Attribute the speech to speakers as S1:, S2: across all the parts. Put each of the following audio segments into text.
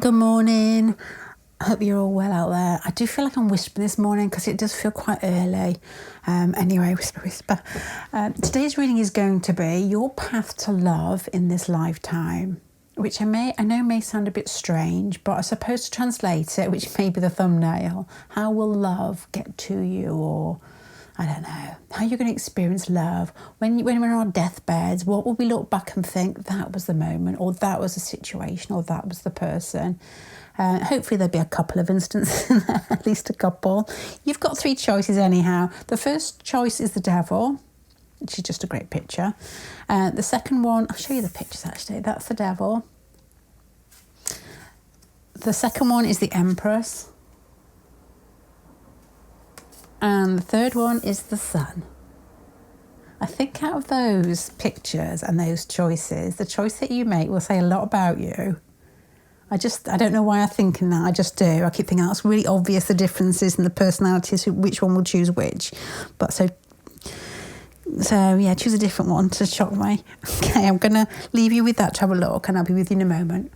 S1: Good morning. I hope you're all well out there. I do feel like I'm whispering this morning because it does feel quite early. Anyway, whisper. Today's reading is going to be your path to love in this lifetime, which I know may sound a bit strange, but I suppose to translate it, which may be the thumbnail, how will love get to you, or I don't know, how you're going to experience love. When we're on our deathbeds, what will we look back and think, that was the moment, or that was the situation, or that was the person. Hopefully there'll be a couple of instances in there, at least a couple. You've got three choices anyhow. The first choice is the devil, which is just a great picture. The second one, I'll show you the pictures actually, that's the devil. The second one is the Empress. And the third one is the sun. I think out of those pictures and those choices, the choice that you make will say a lot about you. I don't know why I'm thinking that, I just do. I keep thinking that's really obvious, the differences in the personalities, which one will choose which. But so yeah, choose a different one to shock me. Okay, I'm going to leave you with that to have a look, and I'll be with you in a moment.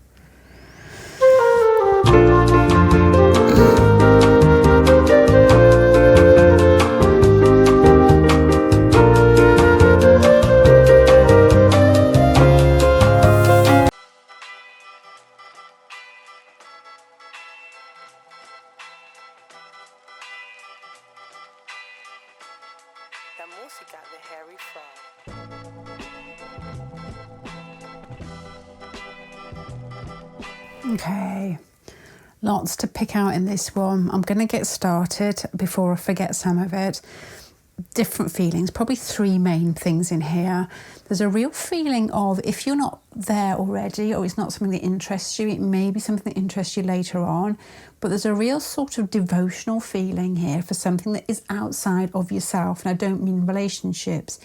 S1: Okay, lots to pick out in this one. I'm going to get started before I forget some of it. Different feelings, probably three main things in here. There's a real feeling of, if you're not there already, or it's not something that interests you, it may be something that interests you later on, but there's a real sort of devotional feeling here for something that is outside of yourself. And I don't mean relationships.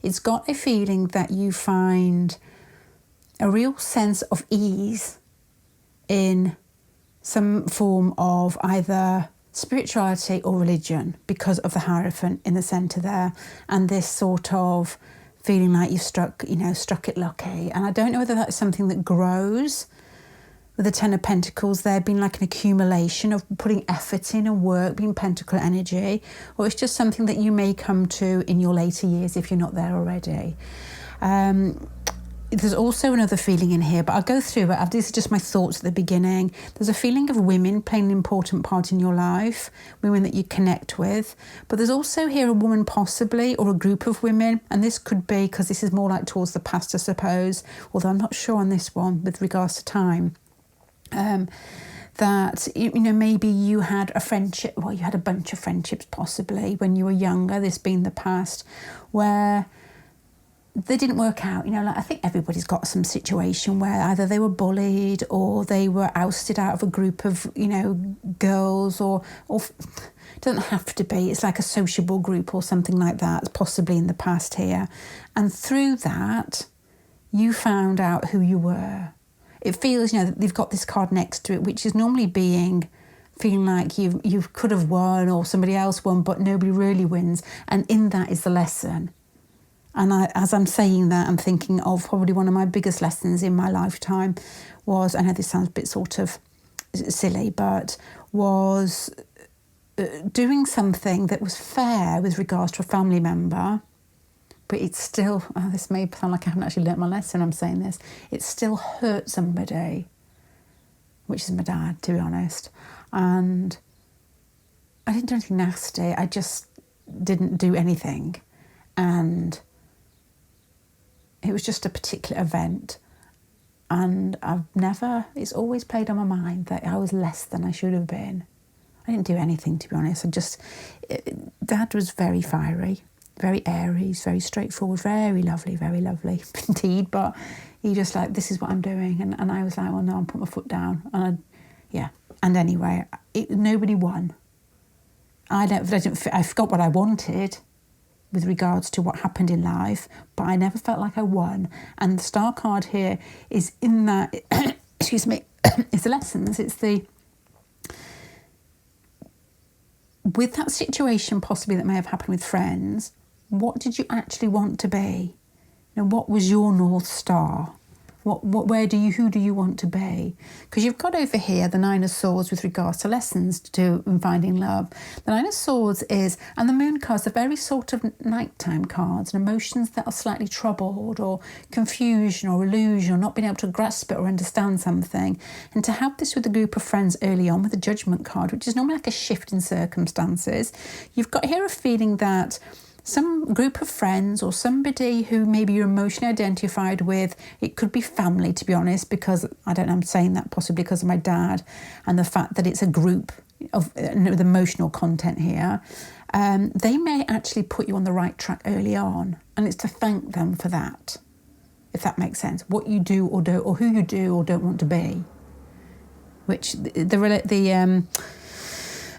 S1: It's got a feeling that you find a real sense of ease in some form of either spirituality or religion because of the Hierophant in the centre there, and this sort of feeling like you've struck it lucky. And I don't know whether that's something that grows with the Ten of Pentacles there being like an accumulation of putting effort in and work, being pentacle energy, or it's just something that you may come to in your later years if you're not there already. There's also another feeling in here, but I'll go through it. These are just my thoughts at the beginning. There's a feeling of women playing an important part in your life, women that you connect with. But there's also here a woman possibly, or a group of women, and this could be, because this is more like towards the past, I suppose, although I'm not sure on this one with regards to time, that, maybe you had a friendship, well, you had a bunch of friendships possibly when you were younger, this being the past, where they didn't work out. I think everybody's got some situation where either they were bullied or they were ousted out of a group of, girls, or it doesn't have to be. It's like a sociable group or something like that, possibly in the past here. And through that, you found out who you were. It feels, that they've got this card next to it, which is normally feeling like you could have won or somebody else won, but nobody really wins. And in that is the lesson. And as I'm saying that, I'm thinking of probably one of my biggest lessons in my lifetime was, I know this sounds a bit sort of silly, but was doing something that was fair with regards to a family member, but it's still, this may sound like I haven't actually learnt my lesson, I'm saying this, it still hurt somebody, which is my dad, to be honest. And I didn't do anything nasty, I just didn't do anything. And it was just a particular event, and it's always played on my mind that I was less than I should have been. I didn't do anything, to be honest. Dad was very fiery, very airy, very straightforward, very lovely indeed, but he just like, this is what I'm doing, and I was like, well, no, I'm putting my foot down, and anyway, nobody won. I forgot what I wanted with regards to what happened in life, but I never felt like I won. And the star card here is in that, excuse me, it's the lessons. It's with that situation possibly that may have happened with friends, what did you actually want to be? What was your North Star? Who do you want to be? Because you've got over here the Nine of Swords with regards to lessons to do in finding love. The Nine of Swords is, and the Moon cards are very sort of nighttime cards, and emotions that are slightly troubled or confusion or illusion or not being able to grasp it or understand something. And to have this with a group of friends early on with the Judgment card, which is normally like a shift in circumstances, you've got here a feeling that some group of friends or somebody who maybe you're emotionally identified with, it could be family, to be honest, because I don't know, I'm saying that possibly because of my dad and the fact that it's a group of with emotional content here. They may actually put you on the right track early on, and it's to thank them for that, if that makes sense. What you do or don't, or who you do or don't want to be, which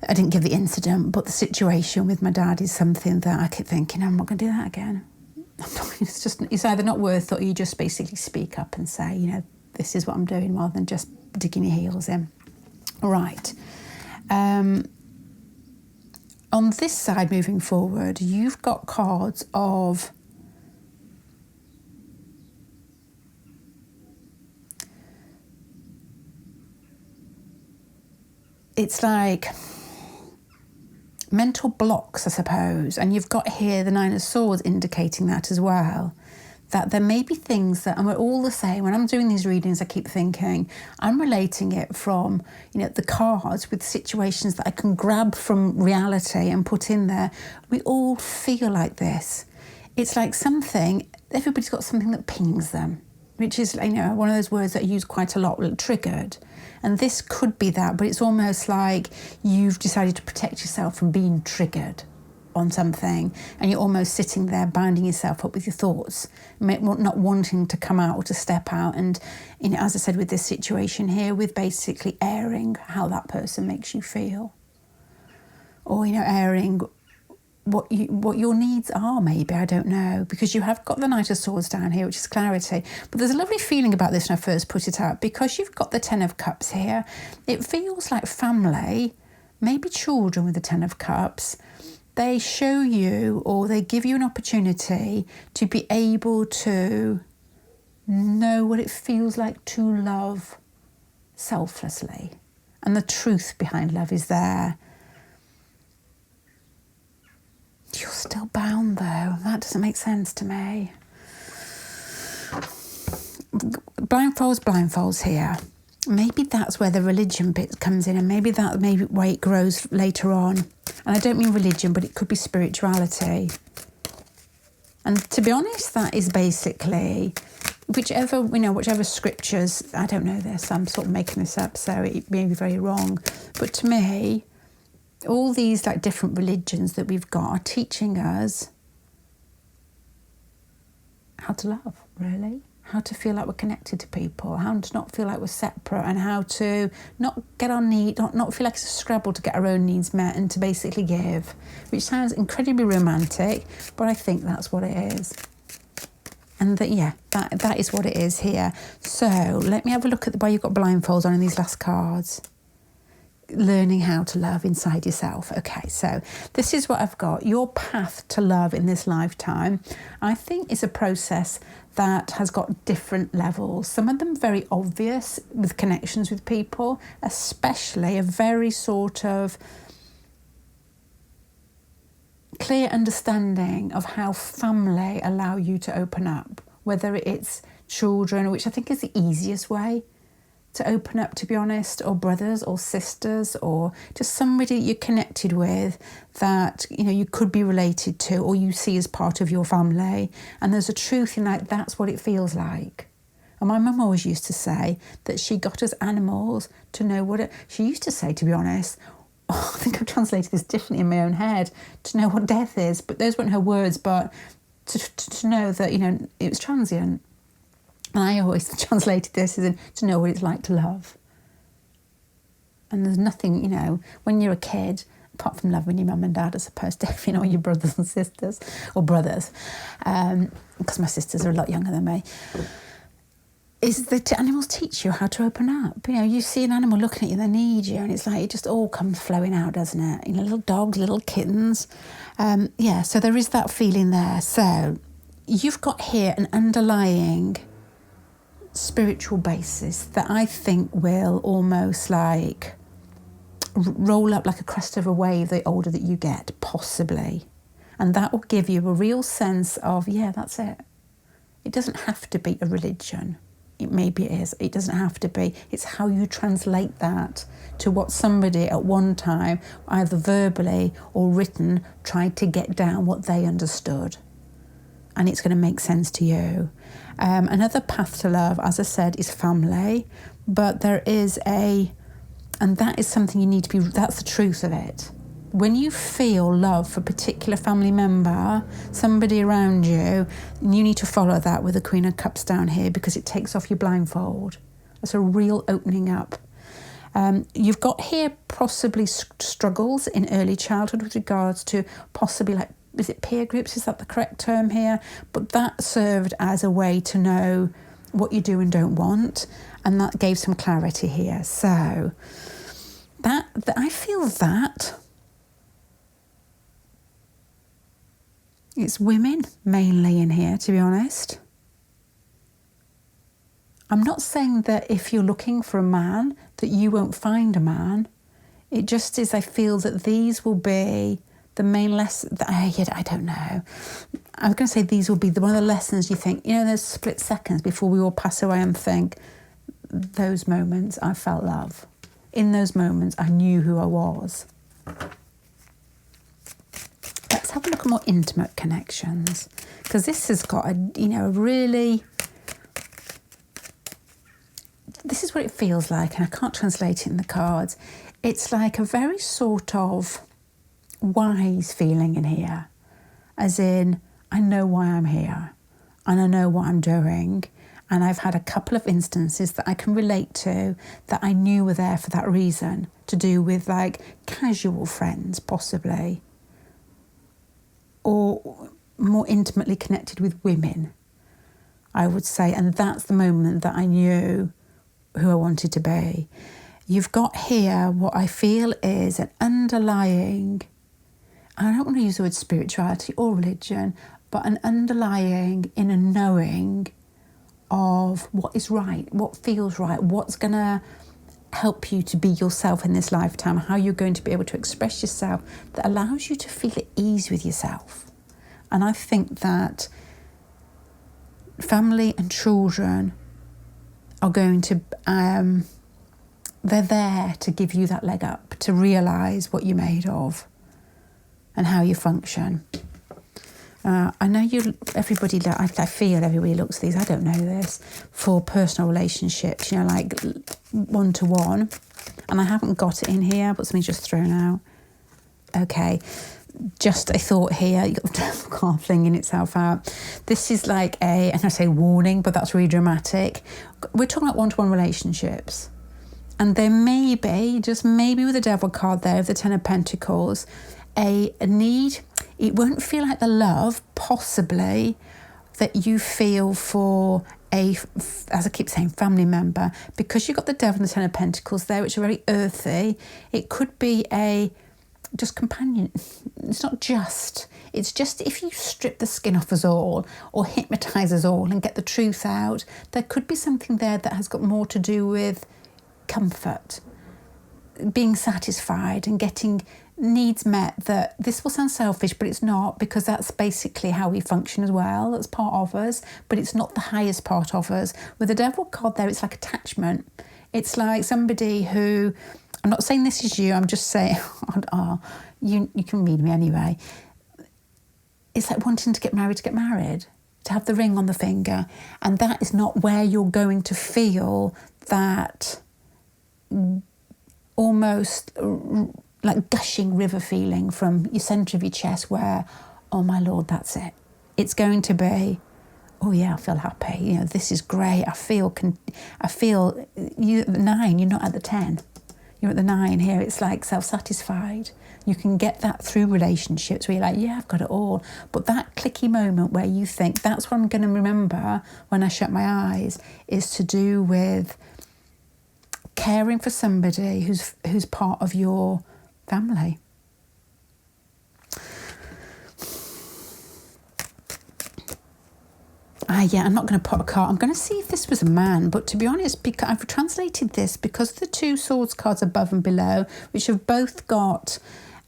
S1: I didn't give the incident, but the situation with my dad is something that I keep thinking, I'm not going to do that again. It's either not worth it, or you just basically speak up and say, you know, this is what I'm doing, rather than just digging your heels in. Right. On this side, moving forward, you've got cards of it's like mental blocks, I suppose. And you've got here the Nine of Swords indicating that as well. That there may be things that, and we're all the same. When I'm doing these readings, I keep thinking, I'm relating it from, you know, the cards with situations that I can grab from reality and put in there. We all feel like this. It's like something, everybody's got something that pings them, which is, you know, one of those words that I use quite a lot, triggered. And this could be that, but it's almost like you've decided to protect yourself from being triggered on something, and you're almost sitting there binding yourself up with your thoughts, not wanting to come out or to step out. And, you know, as I said, with this situation here, with basically airing how that person makes you feel, or, you know, airing what your needs are, maybe, I don't know, because you have got the Knight of Swords down here, which is clarity. But there's a lovely feeling about this when I first put it out, because you've got the Ten of Cups here. It feels like family, maybe children with the Ten of Cups. They show you, or they give you an opportunity to be able to know what it feels like to love selflessly. And the truth behind love is there. You're still bound, though. That doesn't make sense to me. Blindfolds here. Maybe that's where the religion bit comes in, and maybe why it grows later on. And I don't mean religion, but it could be spirituality. And to be honest, that is basically whichever scriptures. I don't know this. I'm sort of making this up, so it may be very wrong. But to me, all these like different religions that we've got are teaching us how to love, really. How to feel like we're connected to people, how to not feel like we're separate, and how to not get our need, not feel like it's a scrabble to get our own needs met, and to basically give, which sounds incredibly romantic, but I think that's what it is. And that is what it is here. So let me have a look at why you've got blindfolds on in these last cards. Learning how to love inside yourself. Okay, so this is what I've got. Your path to love in this lifetime, I think, is a process that has got different levels. Some of them very obvious with connections with people, especially a very sort of clear understanding of how family allow you to open up, whether it's children, which I think is the easiest way to open up, to be honest, or brothers or sisters, or just somebody you're connected with that, you know, you could be related to, or you see as part of your family. And there's a truth in that, that's what it feels like. And my mum always used to say that she got us animals to know what it, she used to say, to be honest, I think I've translated this differently in my own head, to know what death is, but those weren't her words, but to know that, you know, it was transient. And I always translated this as to know what it's like to love. And there's nothing, you know, when you're a kid, apart from loving your mum and dad, I suppose, definitely not your brothers and sisters, or brothers, because my sisters are a lot younger than me, is that animals teach you how to open up. You know, you see an animal looking at you, they need you, and it's like it just all comes flowing out, doesn't it? You know, little dogs, little kittens. So there is that feeling there. So you've got here an underlying spiritual basis that I think will almost like roll up like a crest of a wave the older that you get, possibly. And that will give you a real sense of, yeah, that's it. It doesn't have to be a religion. Maybe it is. It doesn't have to be. It's how you translate that to what somebody at one time, either verbally or written, tried to get down what they understood. And it's going to make sense to you. Another path to love, as I said, is family. But there is and that is something you need to be, that's the truth of it. When you feel love for a particular family member, somebody around you, you need to follow that with the Queen of Cups down here, because it takes off your blindfold. That's a real opening up. You've got here possibly struggles in early childhood with regards to possibly like, is it peer groups? Is that the correct term here? But that served as a way to know what you do and don't want. And that gave some clarity here. So that I feel that it's women mainly in here, to be honest. I'm not saying that if you're looking for a man that you won't find a man. It just is, I feel that these will be the main lesson. I don't know. I was going to say these will be one of the lessons you think, you know, those split seconds before we all pass away and think, those moments I felt love. In those moments I knew who I was. Let's have a look at more intimate connections, because this has got really, this is what it feels like, and I can't translate it in the cards. It's like a very sort of wise feeling in here, as in, I know why I'm here and I know what I'm doing, and I've had a couple of instances that I can relate to that I knew were there for that reason, to do with like casual friends possibly, or more intimately connected with women, I would say. And that's the moment that I knew who I wanted to be. You've got here what I feel is an underlying, I don't want to use the word spirituality or religion, but an underlying inner knowing of what is right, what feels right, what's going to help you to be yourself in this lifetime, how you're going to be able to express yourself that allows you to feel at ease with yourself. And I think that family and children are going to, they're there to give you that leg up, to realise what you're made of and how you function. I know everybody, I feel everybody looks at these, I don't know this, for personal relationships, like one-to-one. And I haven't got it in here, but something's just thrown out. Okay, just a thought here, you've got the devil card flinging itself out. This is like I'm going to say warning, but that's really dramatic. We're talking about one-to-one relationships. And there may be, just maybe with the devil card there, of the Ten of Pentacles, a need. It won't feel like the love, possibly, that you feel for as I keep saying, family member, because you've got the devil and the Ten of Pentacles there, which are very earthy. It could be just companion. It's not just. It's just if you strip the skin off us all or hypnotise us all and get the truth out, there could be something there that has got more to do with comfort, being satisfied and getting needs met. That this will sound selfish, but it's not, because that's basically how we function as well. That's part of us, but it's not the highest part of us. With the devil card there, it's like attachment. It's like somebody who, I'm not saying this is you, I'm just saying, you can read me anyway. It's like wanting to get married, to have the ring on the finger. And that is not where you're going to feel that almost like gushing river feeling from your centre of your chest where, oh my Lord, that's it. It's going to be, oh yeah, I feel happy. This is great. I feel you at the 9, you're not at the 10. You're at the 9 here. It's like self-satisfied. You can get that through relationships where you're like, yeah, I've got it all. But that clicky moment where you think, that's what I'm going to remember when I shut my eyes, is to do with caring for somebody who's part of your family. I Yeah, I'm not going to put a card. I'm going to see if this was a man, but to be honest, because I've translated this because of the two swords cards above and below, which have both got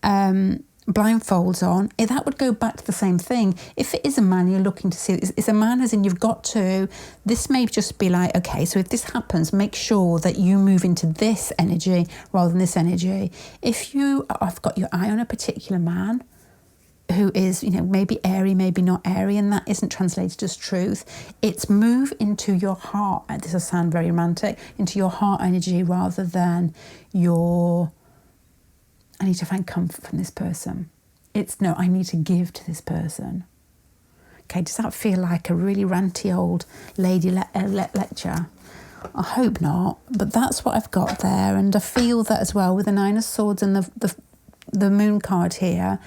S1: blindfolds on, that would go back to the same thing. If it is a man you're looking to see, it's a man as in you've got to, this may just be like, okay, so if this happens, make sure that you move into this energy rather than this energy. If you have got your eye on a particular man who is, maybe airy, maybe not airy, and that isn't translated as truth, it's move into your heart. This will sound very romantic, into your heart energy rather than your, I need to find comfort from this person. It's, no, I need to give to this person. Okay, does that feel like a really ranty old lady lecture? I hope not, but that's what I've got there. And I feel that as well with the Nine of Swords and the Moon card here,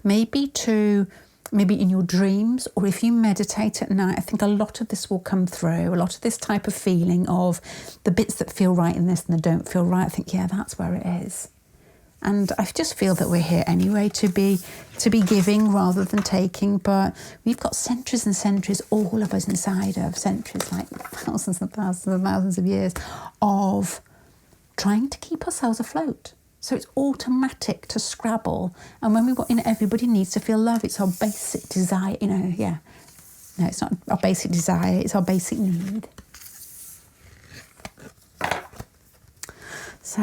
S1: maybe in your dreams, or if you meditate at night, I think a lot of this will come through, a lot of this type of feeling of the bits that feel right in this and that don't feel right. I think, yeah, that's where it is. And I just feel that we're here anyway to be giving rather than taking, but we've got centuries and centuries, all of us inside of centuries, like thousands and thousands and thousands of years of trying to keep ourselves afloat. So it's automatic to scrabble. And when we want, everybody needs to feel love. It's our basic desire, No, it's not our basic desire. It's our basic need. So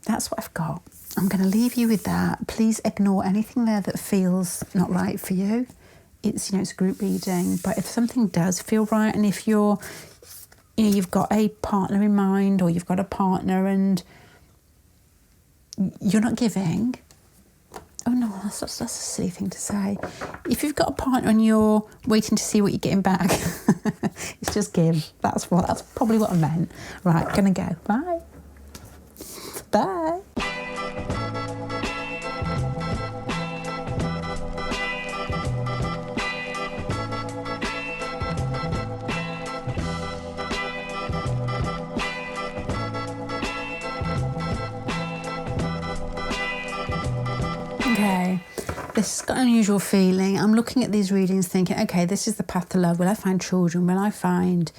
S1: that's what I've got. I'm going to leave you with that. Please ignore anything there that feels not right for you. It's, it's a group reading. But if something does feel right, and if you've got a partner in mind, or you've got a partner and you're not giving, oh no, that's a silly thing to say. If you've got a partner and you're waiting to see what you're getting back, it's just give. That's probably what I meant. Right, gonna go. Bye. Bye. Okay, this has got an unusual feeling. I'm looking at these readings thinking, okay, this is the path to love. Will I find children? Will I find,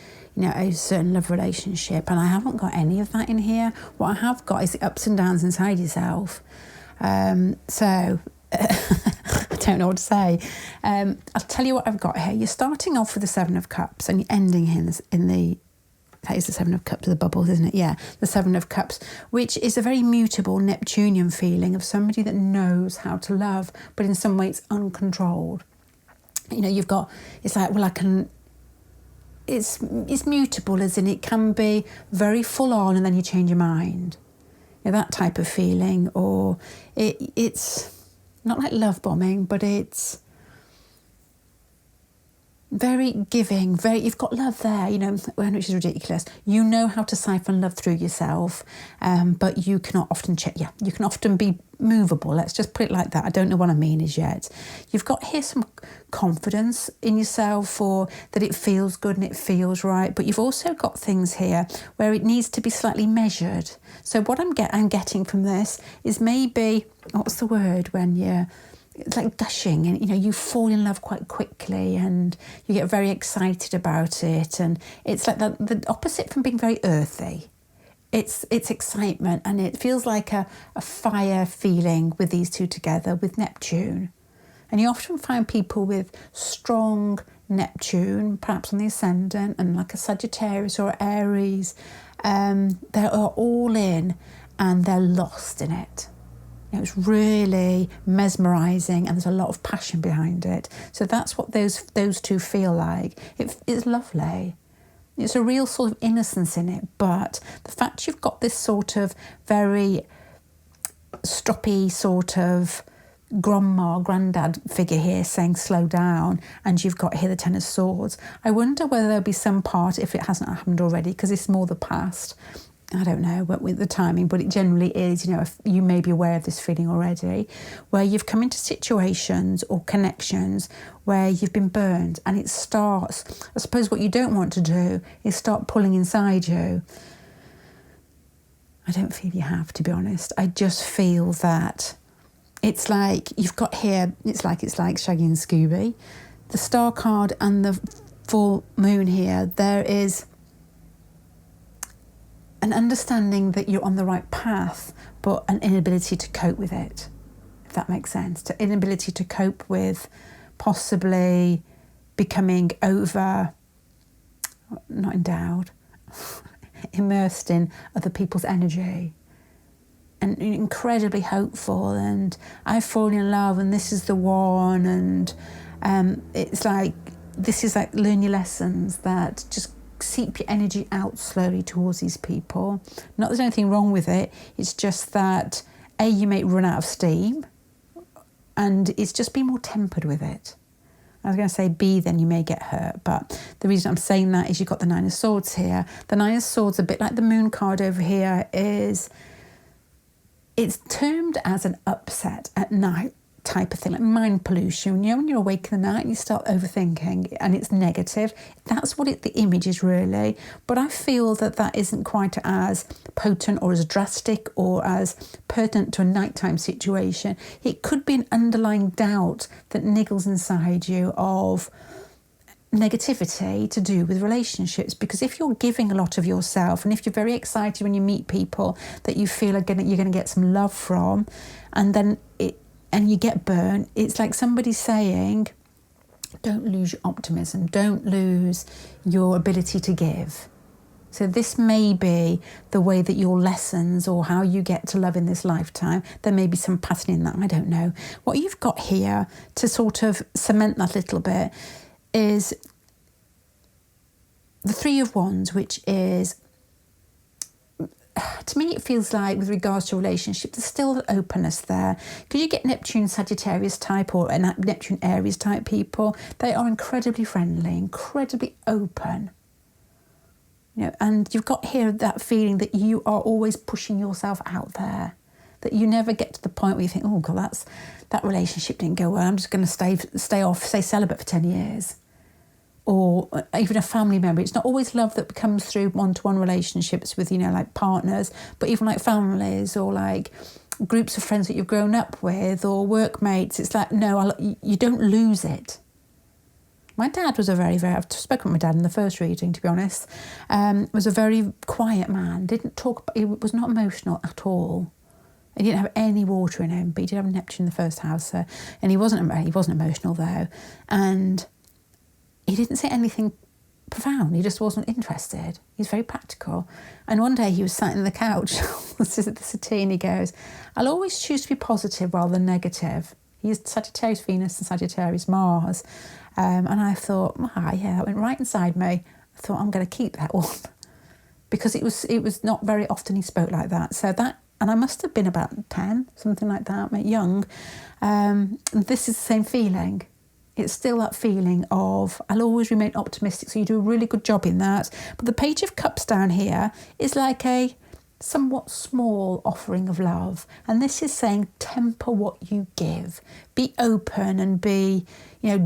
S1: a certain love relationship? And I haven't got any of that in here. What I have got is the ups and downs inside yourself. So I don't know what to say. I'll tell you what I've got here. You're starting off with the Seven of Cups and you're ending that is the Seven of Cups of the bubbles, isn't it? Yeah, the Seven of Cups, which is a very mutable Neptunian feeling of somebody that knows how to love, but in some way it's uncontrolled. You've got, it's like, well, it's mutable, as in it can be very full on and then you change your mind. That type of feeling, or it's not like love bombing, but it's very giving, you've got love there, which is ridiculous. You know how to siphon love through yourself, but you cannot often you can often be movable. Let's just put it like that. I don't know what I mean as yet. You've got here some confidence in yourself, or that it feels good and it feels right, but you've also got things here where it needs to be slightly measured. So what I'm getting from this is maybe, what's the word when it's like gushing, and you fall in love quite quickly and you get very excited about it, and it's like the opposite from being very earthy. It's excitement, and it feels like a fire feeling with these two together with Neptune. And you often find people with strong Neptune, perhaps on the ascendant, and like a Sagittarius or Aries, they are all in and they're lost in it. It's really mesmerising and there's a lot of passion behind it. So that's what those two feel like. It's lovely. It's a real sort of innocence in it, but the fact you've got this sort of very stroppy sort of granddad figure here saying slow down, and you've got here the Ten of Swords. I wonder whether there'll be some part, if it hasn't happened already, because it's more the past. I don't know with the timing, but it generally is, if you may be aware of this feeling already, where you've come into situations or connections where you've been burned, and it starts, I suppose what you don't want to do is start pulling inside you. I don't feel you have, to be honest. I just feel that it's like you've got here, it's like Shaggy and Scooby, the Star card and the full moon here, there is an understanding that you're on the right path, but an inability to cope with it, if that makes sense. The inability to cope with possibly becoming not endowed, immersed in other people's energy, and incredibly hopeful, and I've fallen in love and this is the one, and it's like, this is like learn your lessons, that just seep your energy out slowly towards these people. Not that there's anything wrong with it, it's just that you may run out of steam, and it's just be more tempered with it. I was going to say B, then you may get hurt, but the reason I'm saying that is you've got the Nine of Swords here. The Nine of Swords, a bit like the Moon card over here, it's termed as an upset at night type of thing, like mind pollution. You know, when you're awake in the night and you start overthinking and it's negative, that's what the image is really. But I feel that isn't quite as potent or as drastic or as pertinent to a nighttime situation. It could be an underlying doubt that niggles inside you of negativity to do with relationships, because if you're giving a lot of yourself, and if you're very excited when you meet people that you feel you're going to get some love from, and then you get burnt, it's like somebody saying, don't lose your optimism, don't lose your ability to give. So this may be the way that your lessons or how you get to love in this lifetime. There may be some pattern in that, I don't know. What you've got here to sort of cement that a little bit is the Three of Wands, which is, to me, it feels like with regards to relationship, there's still openness there. Because you get Neptune Sagittarius type or Neptune Aries type people, they are incredibly friendly, incredibly open. You know, and you've got here that feeling that you are always pushing yourself out there, that you never get to the point where you think, oh God, that relationship didn't go well, I'm just going to stay celibate for 10 years. Or even a family member. It's not always love that comes through one-to-one relationships with, like partners, but even like families or like groups of friends that you've grown up with or workmates. It's like, no, you don't lose it. My dad was I've spoken with my dad in the first reading, to be honest, was a very quiet man, he was not emotional at all. He didn't have any water in him, but he did have Neptune in the first house, and he wasn't emotional though, and he didn't say anything profound. He just wasn't interested. He's very practical. And one day he was sat in the couch, this is at the settee, and he goes, I'll always choose to be positive rather than negative. He's Sagittarius Venus and Sagittarius Mars. And I thought, yeah, that went right inside me. I thought, I'm going to keep that one. Because it was not very often he spoke like that. So that, and I must have been about 10, something like that, young. This is the same feeling. It's still that feeling of, I'll always remain optimistic, so you do a really good job in that. But the Page of Cups down here is like a somewhat small offering of love. And this is saying, temper what you give. Be open and be,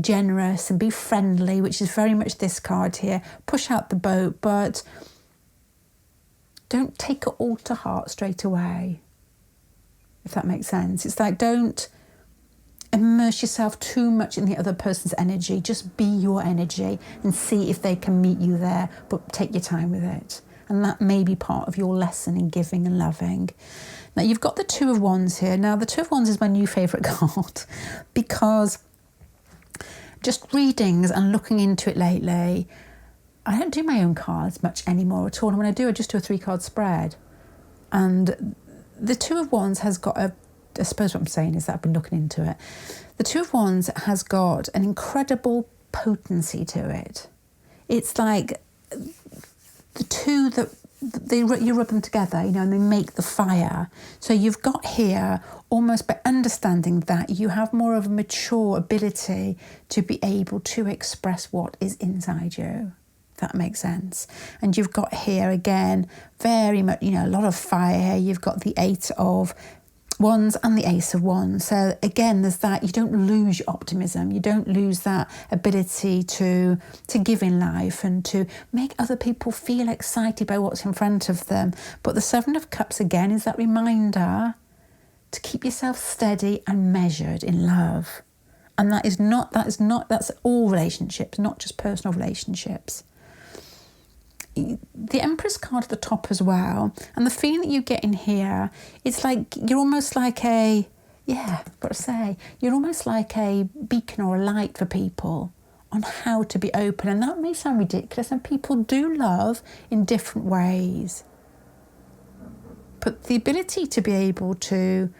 S1: generous and be friendly, which is very much this card here. Push out the boat, but don't take it all to heart straight away, if that makes sense. It's like, don't immerse yourself too much in the other person's energy. Just be your energy and see if they can meet you there, but take your time with it. And that may be part of your lesson in giving and loving. Now, you've got the Two of Wands here. Now, the Two of Wands is my new favourite card because just readings and looking into it lately, I don't do my own cards much anymore at all. And when I just do a 3-card spread. And the Two of Wands has got I suppose what I'm saying is that I've been looking into it. The Two of Wands has got an incredible potency to it. It's like the two that you rub them together, and they make the fire. So you've got here, almost by understanding that, you have more of a mature ability to be able to express what is inside you. If that makes sense. And you've got here again, very much, a lot of fire. You've got the Eight of Wands and the Ace of Wands. So again, there's that, you don't lose your optimism, you don't lose that ability to give in life and to make other people feel excited by what's in front of them. But the Seven of Cups again is that reminder to keep yourself steady and measured in love. And that's all relationships, not just personal relationships. The Empress card at the top as well, and the feeling that you get in here, it's like you're almost like you're almost like a beacon or a light for people on how to be open. And that may sound ridiculous, and people do love in different ways. But the ability to be able to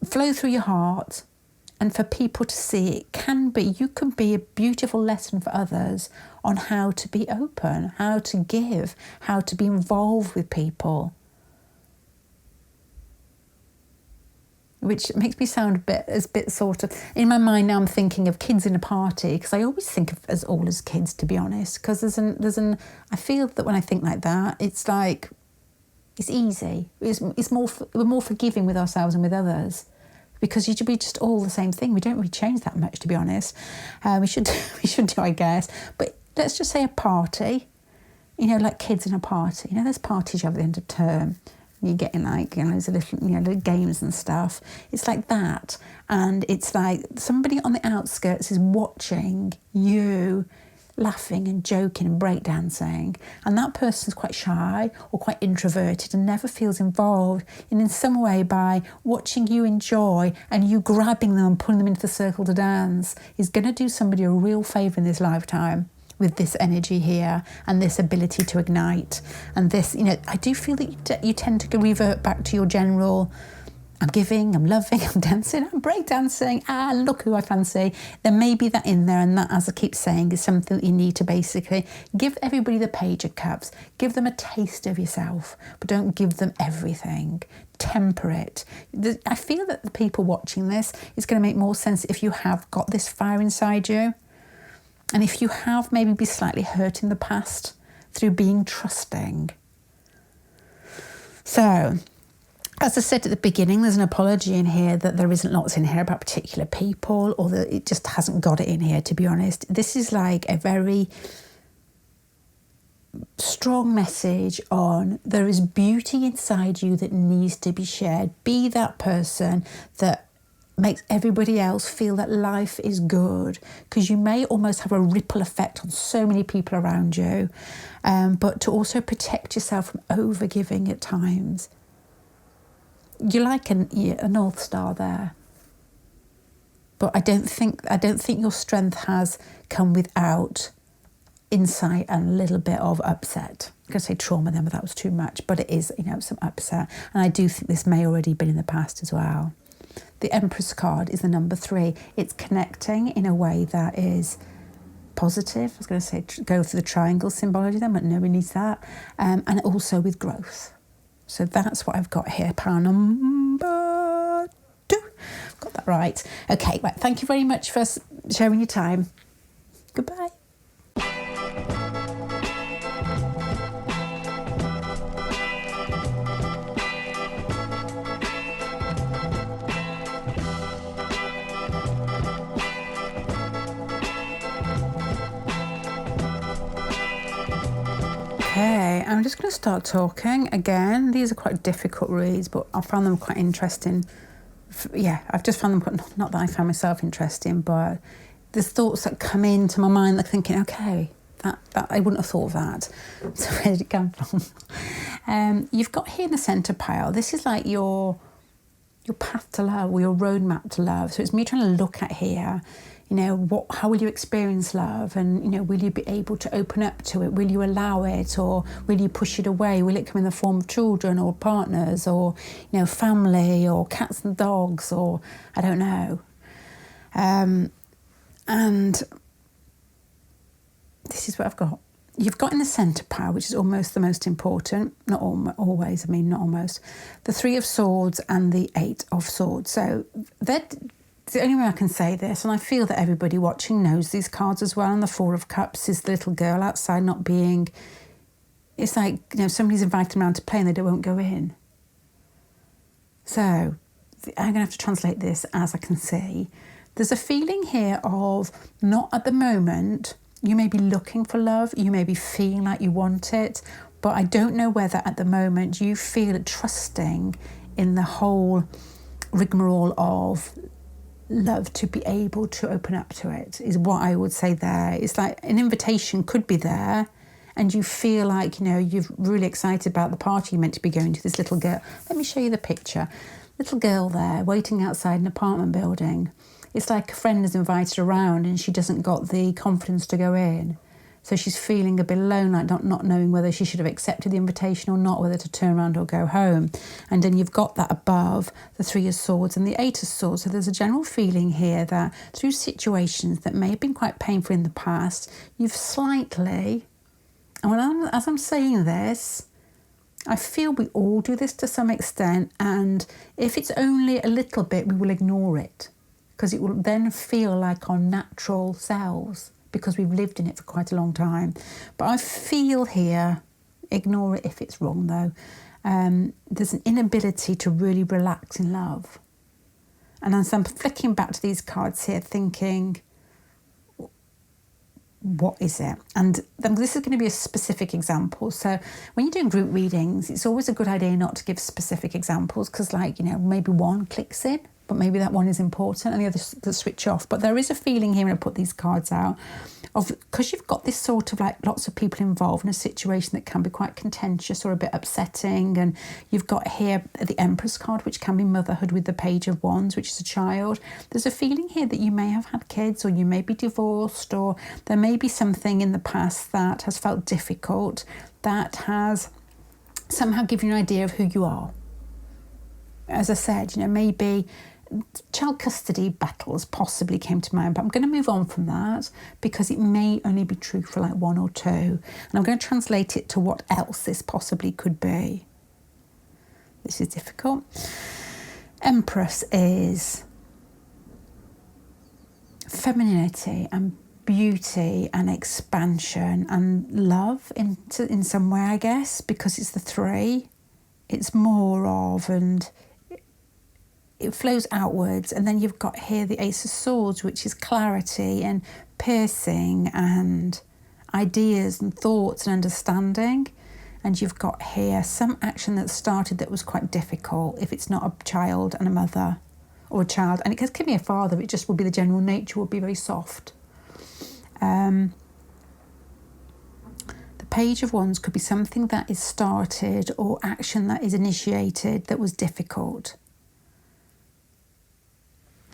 S1: flow through your heart and for people to see it you can be a beautiful lesson for others on how to be open, how to give, how to be involved with people. Which makes me sound a bit sort of, in my mind now I'm thinking of kids in a party, because I always think of us all as kids, to be honest, because I feel that when I think like that, it's like, it's easy. We're more forgiving with ourselves and with others, because you should be just all the same thing. We don't really change that much, to be honest. We should do, I guess. But let's just say a party, like kids in a party. There's parties you have at the end of term. You're getting loads of little games and stuff. It's like that. And it's like somebody on the outskirts is watching you laughing and joking and breakdancing, and that person's quite shy or quite introverted and never feels involved in some way. By watching you enjoy and you grabbing them and pulling them into the circle to dance is going to do somebody a real favour in this lifetime, with this energy here and this ability to ignite. And this, I do feel that you tend to revert back to your general, I'm giving, I'm loving, I'm dancing, I'm breakdancing, look who I fancy. There may be that in there, and that, as I keep saying, is something that you need to basically give everybody the Page of Cups. Give them a taste of yourself, but don't give them everything. Temper it. I feel that the people watching this, it's going to make more sense if you have got this fire inside you. And if you have maybe been slightly hurt in the past through being trusting. So, as I said at the beginning, there's an apology in here that there isn't lots in here about particular people, or that it just hasn't got it in here, to be honest. This is like a very strong message on there is beauty inside you that needs to be shared. Be that person that makes everybody else feel that life is good, because you may almost have a ripple effect on so many people around you, but to also protect yourself from over-giving at times. You're like a North Star there. But I don't think your strength has come without insight and a little bit of upset. I'm going to say trauma then, but that was too much. But it is, some upset. And I do think this may already been in the past as well. The Empress card is the number 3. It's connecting in a way that is positive. I was going to say go for the triangle symbology then, but nobody needs that. And also with growth. So that's what I've got here, power number 2. Got that right. Okay, right. Thank you very much for sharing your time. Goodbye. Okay, I'm just going to start talking again. These are quite difficult reads, but I found them quite interesting. I've just found them not that I found myself interesting, but there's thoughts that come into my mind, like thinking, okay, that I wouldn't have thought of that. So where did it come from? You've got here in the centre pile, this is like your path to love, or your roadmap to love. So it's me trying to look at here, how will you experience love? And, will you be able to open up to it? Will you allow it, or will you push it away? Will it come in the form of children or partners or, family or cats and dogs, or I don't know. And this is what I've got. You've got in the centre pile, which is almost the most important, not always, not almost, the 3 of Swords and the 8 of Swords. So that... It's the only way I can say this, and I feel that everybody watching knows these cards as well. And the 4 of Cups is the little girl outside not being... It's like, somebody's invited them around to play and they won't go in. So I'm going to have to translate this as I can see. There's a feeling here of not at the moment. You may be looking for love. You may be feeling like you want it. But I don't know whether at the moment you feel trusting in the whole rigmarole of love to be able to open up to it, is what I would say there. It's like an invitation could be there, and you feel like, you know, you're really excited about the party you're meant to be going to. This little girl, let me show you the picture. Little girl there waiting outside an apartment building. It's like a friend has invited her around and she doesn't got the confidence to go in. So she's feeling a bit alone, like not knowing whether she should have accepted the invitation or not, whether to turn around or go home. And then you've got that above, the Three of Swords and the Eight of Swords. So there's a general feeling here that through situations that may have been quite painful in the past, you've slightly, and as I'm saying this, I feel we all do this to some extent, and if it's only a little bit, we will ignore it, because it will then feel like our natural selves, because we've lived in it for quite a long time. But I feel here, ignore it if it's wrong though, there's an inability to really relax in love. And as I'm flicking back to these cards here, thinking, what is it? And this is going to be a specific example. So when you're doing group readings, it's always a good idea not to give specific examples, because, like, you know, maybe one clicks in, but maybe that one is important and the others that switch off. But there is a feeling here when I put these cards out of, because you've got this sort of like lots of people involved in a situation that can be quite contentious or a bit upsetting. And you've got here the Empress card, which can be motherhood, with the Page of Wands, which is a child. There's a feeling here that you may have had kids, or you may be divorced, or there may be something in the past that has felt difficult, that has somehow given you an idea of who you are. As I said, you know, maybe child custody battles possibly came to mind, but I'm going to move on from that because it may only be true for like one or two. And I'm going to translate it to what else this possibly could be. This is difficult. Empress is femininity and beauty and expansion and love in some way, I guess, because it's the three. It's more of, and it flows outwards. And then you've got here the Ace of Swords, which is clarity and piercing and ideas and thoughts and understanding. And you've got here some action that started that was quite difficult, if it's not a child and a mother, or a child, and it could be a father, it just will be the general nature will be very soft. The Page of Wands could be something that is started or action that is initiated that was difficult.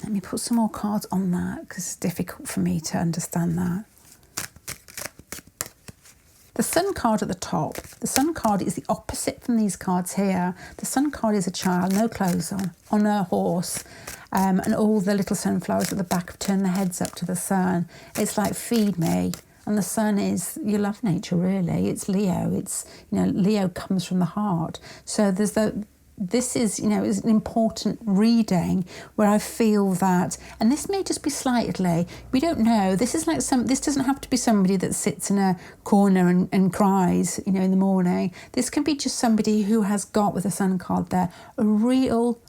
S1: Let me put some more cards on that, because it's difficult for me to understand that. The Sun card at the top. The Sun card is the opposite from these cards here. The Sun card is a child, no clothes on a horse, and all the little sunflowers at the back have turned their heads up to the sun. It's like, feed me. And the Sun is, you love nature, really. It's Leo. It's, you know, Leo comes from the heart. So this is, you know, is an important reading where I feel that, and this may just be slightly, we don't know. This is like this doesn't have to be somebody that sits in a corner and cries, you know, in the morning. This can be just somebody who has got, with the Sun card there, a real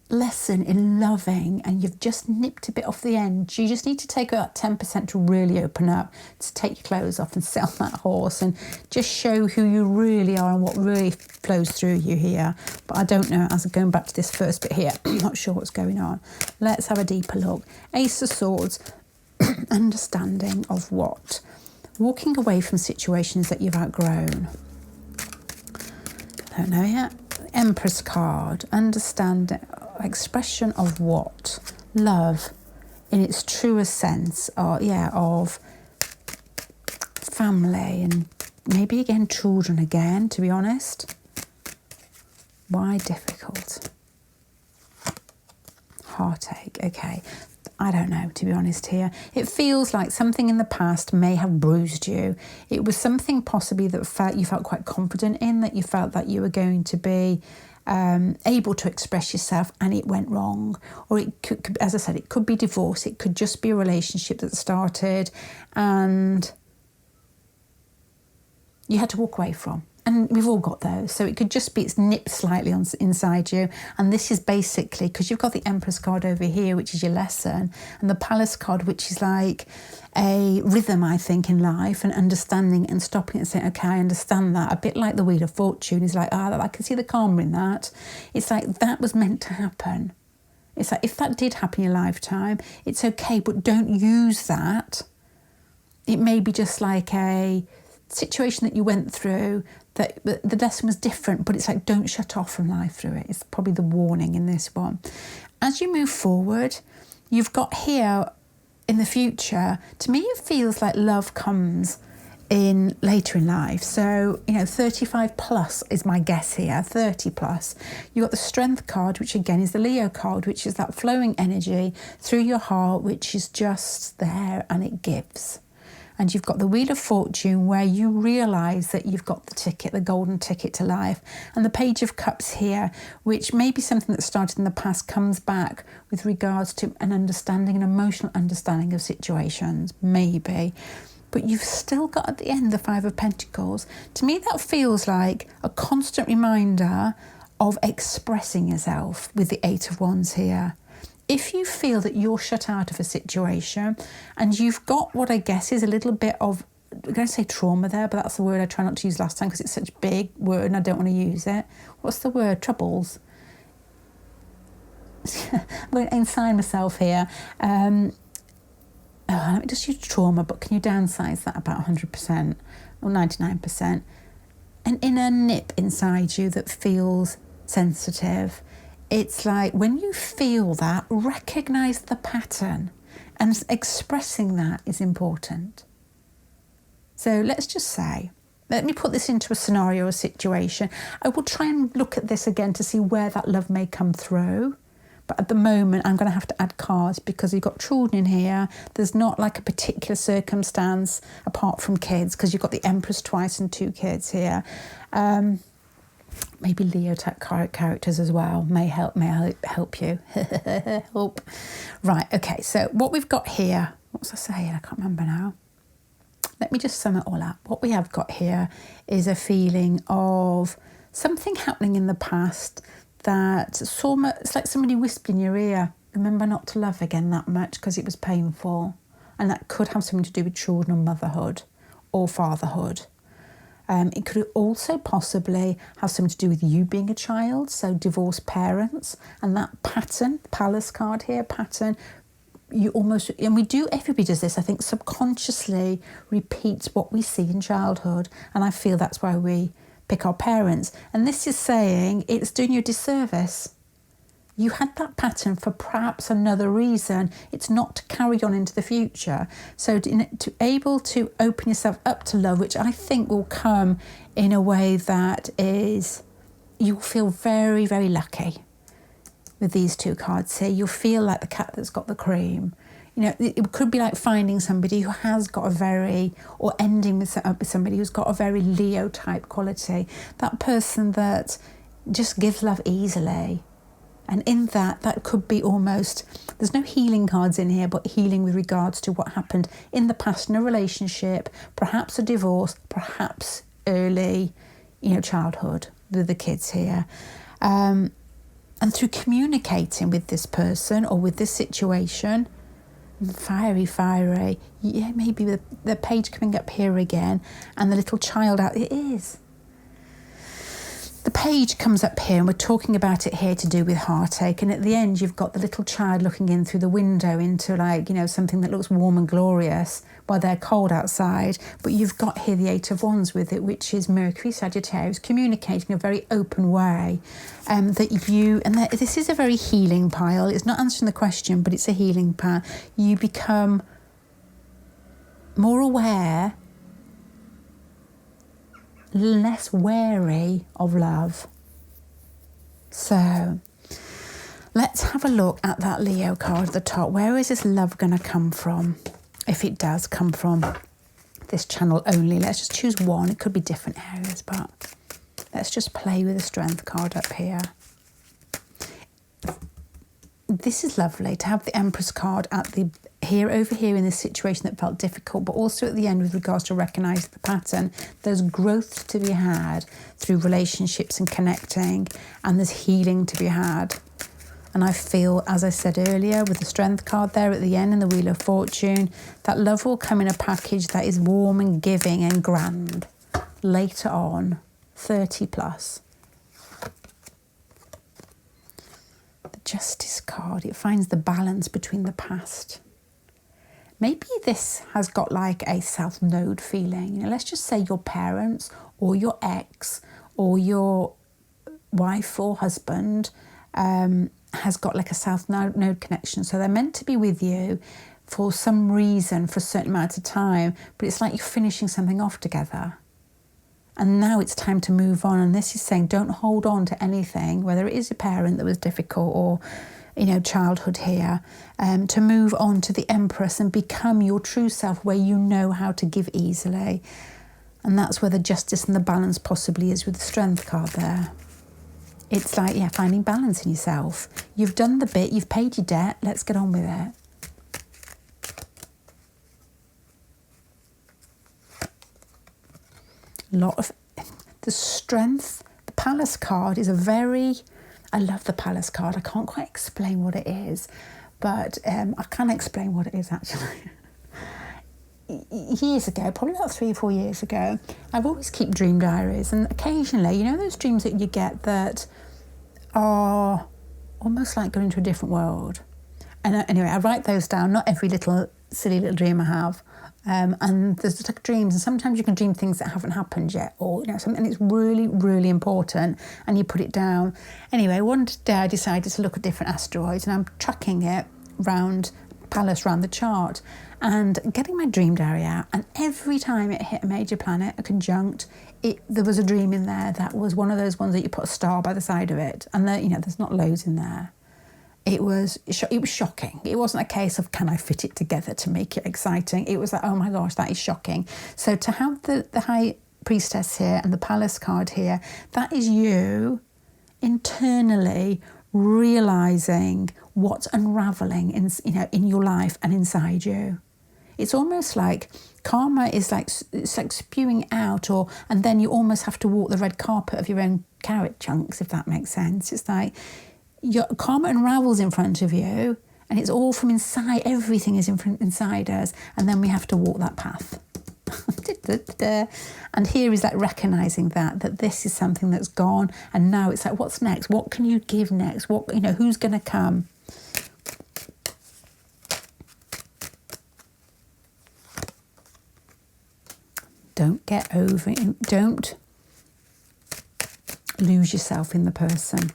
S1: lesson in loving, and you've just nipped a bit off the end. You just need to take about 10% to really open up, to take your clothes off and sit on that horse and just show who you really are and what really flows through you here. But I don't know, as I'm going back to this first bit here, I'm not sure what's going on. Let's have a deeper look. Ace of Swords, understanding of what? Walking away from situations that you've outgrown. Don't know yet. Empress card, understanding, expression of what? Love in its truest sense, of family, and maybe again children again, to be honest. Why difficult? Heartache, okay. I don't know, to be honest here. It feels like something in the past may have bruised you. It was something possibly that you felt quite confident in, that you felt that you were going to be able to express yourself, and it went wrong. Or it could, as I said, it could be divorce. It could just be a relationship that started and you had to walk away from. And we've all got those. So it could just be, it's nipped slightly inside you. And this is basically, because you've got the Empress card over here, which is your lesson, and the Palace card, which is like a rhythm, I think, in life, and understanding and stopping and saying, okay, I understand that. A bit like the Wheel of Fortune is like, I can see the karma in that. It's like that was meant to happen. It's like, if that did happen in your lifetime, it's okay, but don't use that. It may be just like a situation that you went through, that the lesson was different, but it's like, don't shut off from life through it. It's probably the warning in this one. As you move forward, you've got here in the future, to me it feels like love comes in later in life. So, 35 plus is my guess here, 30 plus. You've got the Strength card, which again is the Leo card, which is that flowing energy through your heart, which is just there and it gives. And you've got the Wheel of Fortune, where you realise that you've got the ticket, the golden ticket to life. And the Page of Cups here, which may be something that started in the past, comes back with regards to an understanding, an emotional understanding of situations, maybe. But you've still got at the end the Five of Pentacles. To me, that feels like a constant reminder of expressing yourself with the Eight of Wands here. If you feel that you're shut out of a situation and you've got what I guess is a little bit of, I'm going to say trauma there, but that's the word I try not to use last time because it's such a big word and I don't want to use it. What's the word? Troubles. I'm going to inside myself here. Let me just use trauma, but can you downsize that about 100% or 99%? An inner nip inside you that feels sensitive. It's like, when you feel that, recognise the pattern, and expressing that is important. So let's just say, let me put this into a scenario, a situation. I will try and look at this again to see where that love may come through. But at the moment, I'm going to have to add cards because you've got children in here. There's not like a particular circumstance apart from kids, because you've got the Empress twice and 2 kids here. Maybe Leo type characters as well may help you. Help. Right, okay, so what we've got here, what was I saying? I can't remember now. Let me just sum it all up. What we have got here is a feeling of something happening in the past that it's like somebody whispered in your ear, remember not to love again that much because it was painful. And that could have something to do with children or motherhood or fatherhood. It could also possibly have something to do with you being a child, so divorced parents, and that pattern, Palace card here, pattern, you almost, and everybody does this, I think, subconsciously repeats what we see in childhood, and I feel that's why we pick our parents. And this is saying it's doing you a disservice. You had that pattern for perhaps another reason. It's not to carry on into the future. So to able to open yourself up to love, which I think will come in a way that is, you'll feel very, very lucky with these 2 cards here. You'll feel like the cat that's got the cream. It could be like finding somebody who has got or ending up with somebody who's got a very Leo type quality. That person that just gives love easily. And in that could be almost, there's no healing cards in here, but healing with regards to what happened in the past in a relationship, perhaps a divorce, perhaps early, childhood with the kids here. And through communicating with this person or with this situation, fiery, yeah, maybe the page coming up here again and the little child out, it is. The page comes up here and we're talking about it here to do with heartache, and at the end you've got the little child looking in through the window into something that looks warm and glorious while they're cold outside, but you've got here the Eight of Wands with it, which is Mercury, Sagittarius, communicating in a very open way, this is a very healing pile. It's not answering the question, but it's a healing pile. You become more aware, less wary of love. So let's have a look at that Leo card at the top. Where is this love going to come from? If it does come from this channel only, let's just choose one. It could be different areas, but let's just play with the Strength card up here. This is lovely to have the Empress card at the over here in this situation that felt difficult, but also at the end with regards to recognising the pattern. There's growth to be had through relationships and connecting, and there's healing to be had. And I feel, as I said earlier, with the Strength card there at the end and the Wheel of Fortune, that love will come in a package that is warm and giving and grand later on, 30 plus. Justice card. It finds the balance between the past. Maybe this has got like a South Node feeling. You know, let's just say your parents or your ex or your wife or husband has got like a South Node connection. So they're meant to be with you for some reason for a certain amount of time, but it's like you're finishing something off together. And now it's time to move on. And this is saying don't hold on to anything, whether it is a parent that was difficult or, you know, childhood here, to move on to the Empress and become your true self where you know how to give easily. And that's where the Justice and the balance possibly is with the Strength card there. It's like, yeah, finding balance in yourself. You've done the bit, you've paid your debt, let's get on with it. Lot of the Strength. The Palace card is I love the Palace card. I can't quite explain what it is, but I can explain what it is actually. Years ago, probably about 3 or 4 years ago, I've always kept dream diaries, and occasionally, you know those dreams that you get that are almost like going to a different world. And anyway, I write those down, not every silly little dream I have. And there's like dreams, and sometimes you can dream things that haven't happened yet, or you know something that's really, really important, and you put it down. Anyway, one day I decided to look at different asteroids, and I'm tracking it round Palace, round the chart, and getting my dream diary out. And every time it hit a major planet, a conjunct, there was a dream in there that was one of those ones that you put a star by the side of it, and you know there's not loads in there. It was shocking. It wasn't a case of can I fit it together to make it exciting. It was like, oh my gosh, that is shocking. So to have the High Priestess here and the Palace card here, that is you internally realising what's unravelling in your life and inside you. It's almost like karma is like it's like spewing out, and then you almost have to walk the red carpet of your own carrot chunks, if that makes sense. It's like your karma unravels in front of you, and it's all from inside. Everything is inside us, and then we have to walk that path. And here is like recognizing that this is something that's gone, and now it's like, what's next? What can you give next? Who's going to come? Don't lose yourself in the person.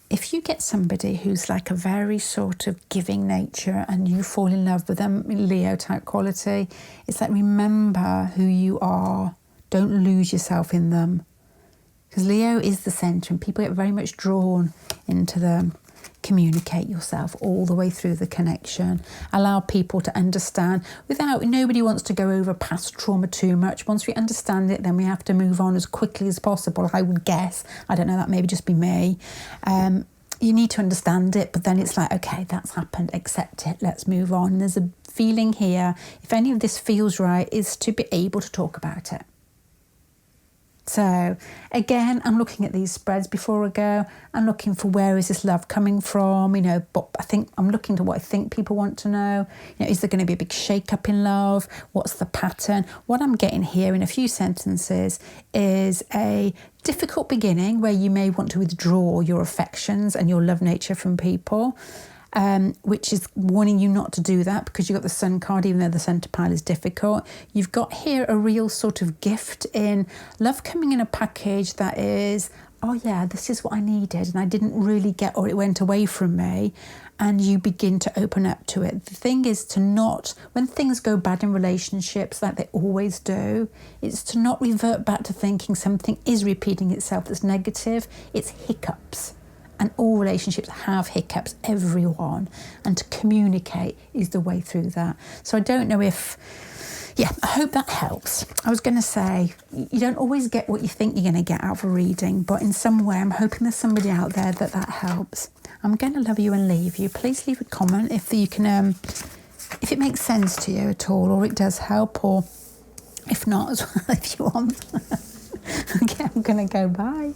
S1: If you get somebody who's like a very sort of giving nature and you fall in love with them, Leo type quality, it's like remember who you are. Don't lose yourself in them. Because Leo is the centre and people get very much drawn into them. Communicate yourself all the way through the connection. Allow people to understand nobody wants to go over past trauma too much. Once we understand it, then we have to move on as quickly as possible, I would guess. I don't know, that maybe just be me. You need to understand it, but then it's like, okay, that's happened, accept it, let's move on. And there's a feeling here, if any of this feels right, is to be able to talk about it. So again, I'm looking at these spreads before I go. I'm looking for where is this love coming from, but I think I'm looking to what I think people want to know. Is there going to be a big shake-up in love? What's the pattern? What I'm getting here in a few sentences is a difficult beginning where you may want to withdraw your affections and your love nature from people. Which is warning you not to do that because you've got the Sun card, even though the centre pile is difficult. You've got here a real sort of gift in love coming in a package that is, oh yeah, this is what I needed and I didn't really get, or it went away from me, and you begin to open up to it. The thing is to not, when things go bad in relationships like they always do, it's to not revert back to thinking something is repeating itself that's negative. It's hiccups. And all relationships have hiccups, everyone. And to communicate is the way through that. So I don't know if, I hope that helps. I was going to say, you don't always get what you think you're going to get out of a reading, but in some way I'm hoping there's somebody out there that helps. I'm going to love you and leave you. Please leave a comment if you can, if it makes sense to you at all, or it does help, or if not as well, if you want. Okay, I'm going to go, bye.